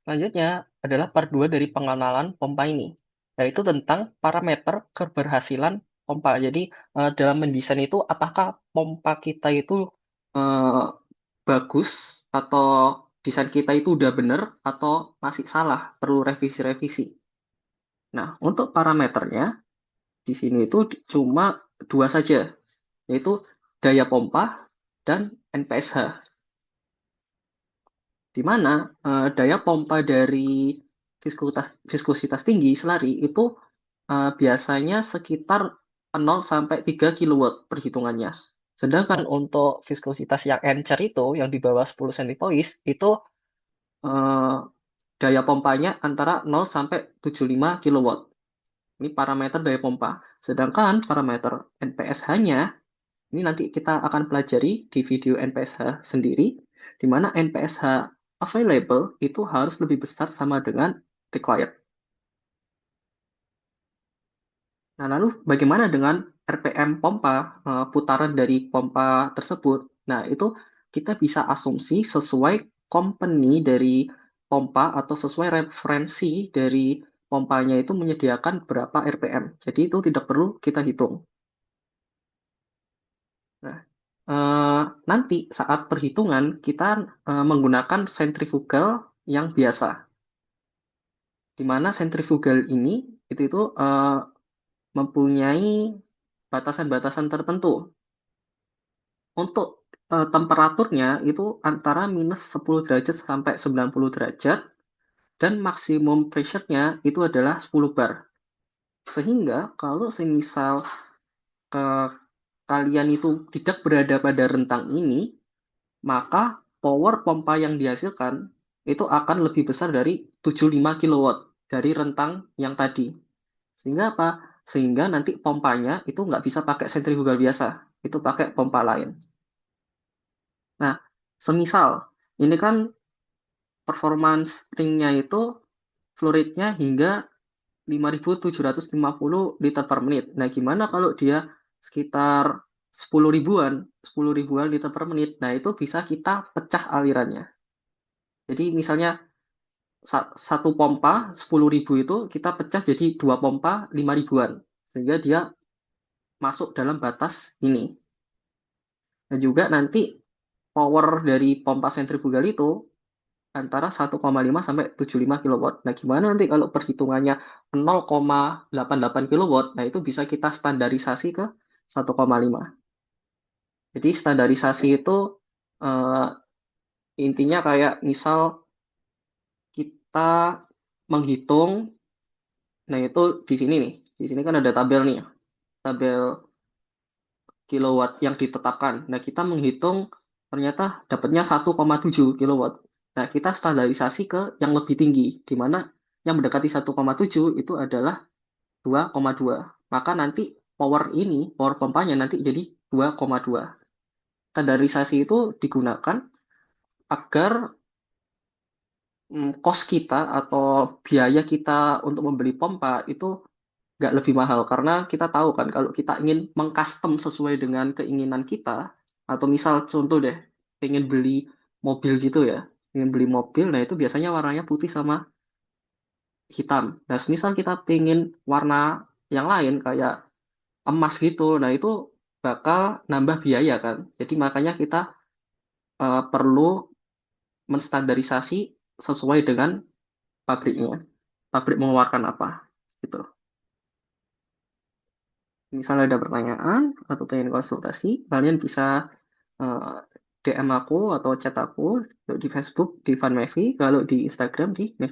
Selanjutnya adalah part 2 dari pengenalan pompa ini, yaitu tentang parameter keberhasilan pompa. Jadi, dalam mendesain itu apakah pompa kita itu eh, bagus atau desain kita itu udah bener atau masih salah, perlu revisi-revisi. Nah, untuk parameternya di sini itu cuma dua saja, yaitu daya pompa dan NPSH. Di mana daya pompa dari viskositas tinggi selari itu biasanya sekitar 0 sampai 3 kilowatt perhitungannya. Sedangkan untuk viskositas yang encer itu, yang di bawah 10 centipoise, itu eh, daya pompanya antara 0 sampai 75 kilowatt. Ini parameter daya pompa. Sedangkan parameter NPSH-nya, ini nanti kita akan pelajari di video NPSH sendiri, di mana NPSH available itu harus lebih besar sama dengan required. Nah, lalu bagaimana dengan RPM pompa, putaran dari pompa tersebut? Nah, itu kita bisa asumsi sesuai company dari pompa atau sesuai referensi dari pompanya itu menyediakan berapa RPM. Jadi itu tidak perlu kita hitung. Nah, nanti saat perhitungan kita menggunakan sentrifugal yang biasa, di mana sentrifugal ini itu mempunyai batasan-batasan tertentu. Untuk temperaturnya itu antara minus 10 derajat sampai 90 derajat, dan maksimum pressure-nya itu adalah 10 bar. Sehingga kalau semisal eh, kalian itu tidak berada pada rentang ini, maka power pompa yang dihasilkan itu akan lebih besar dari 75 kilowatt dari rentang yang tadi. Sehingga apa? Sehingga nanti pompanya itu nggak bisa pakai sentrifugal biasa, itu pakai pompa lain. Nah, semisal ini kan performance ringnya itu fluidnya hingga 5.750 liter per menit. Nah, gimana kalau dia sekitar 10 ribuan liter per menit? Nah, itu bisa kita pecah alirannya. Jadi misalnya satu pompa 10.000 itu kita pecah jadi dua pompa 5 ribuan. Sehingga dia masuk dalam batas ini. Dan juga nanti power dari pompa sentrifugal itu antara 1,5 sampai 75 kilowatt. Nah, gimana nanti kalau perhitungannya 0,88 kilowatt? Nah, itu bisa kita standarisasi ke 1,5. Jadi standarisasi itu eh, intinya kayak misal kita menghitung, nah itu di sini nih. Di sini kan ada tabel nih, tabel kilowatt yang ditetapkan. Nah, kita menghitung ternyata dapatnya 1,7 kilowatt. Nah, kita standarisasi ke yang lebih tinggi, di mana yang mendekati 1,7 itu adalah 2,2. Maka nanti power pompanya nanti jadi 2,2. Standarisasi itu digunakan agar cost kita atau biaya kita untuk membeli pompa itu nggak lebih mahal. Karena kita tahu kan kalau kita ingin mengcustom sesuai dengan keinginan kita, atau misal contoh deh, pengen beli mobil gitu ya, pengen beli mobil, nah itu biasanya warnanya putih sama hitam. Nah, misal kita pengen warna yang lain kayak emas gitu, nah itu bakal nambah biaya kan. Jadi makanya kita perlu menstandarisasi sesuai dengan pabriknya. Pabrik mengeluarkan apa gitu. Misalnya ada pertanyaan atau pengen konsultasi, kalian bisa eh, DM aku atau chat aku di Facebook di Van Mevi, kalau di Instagram di Mevi.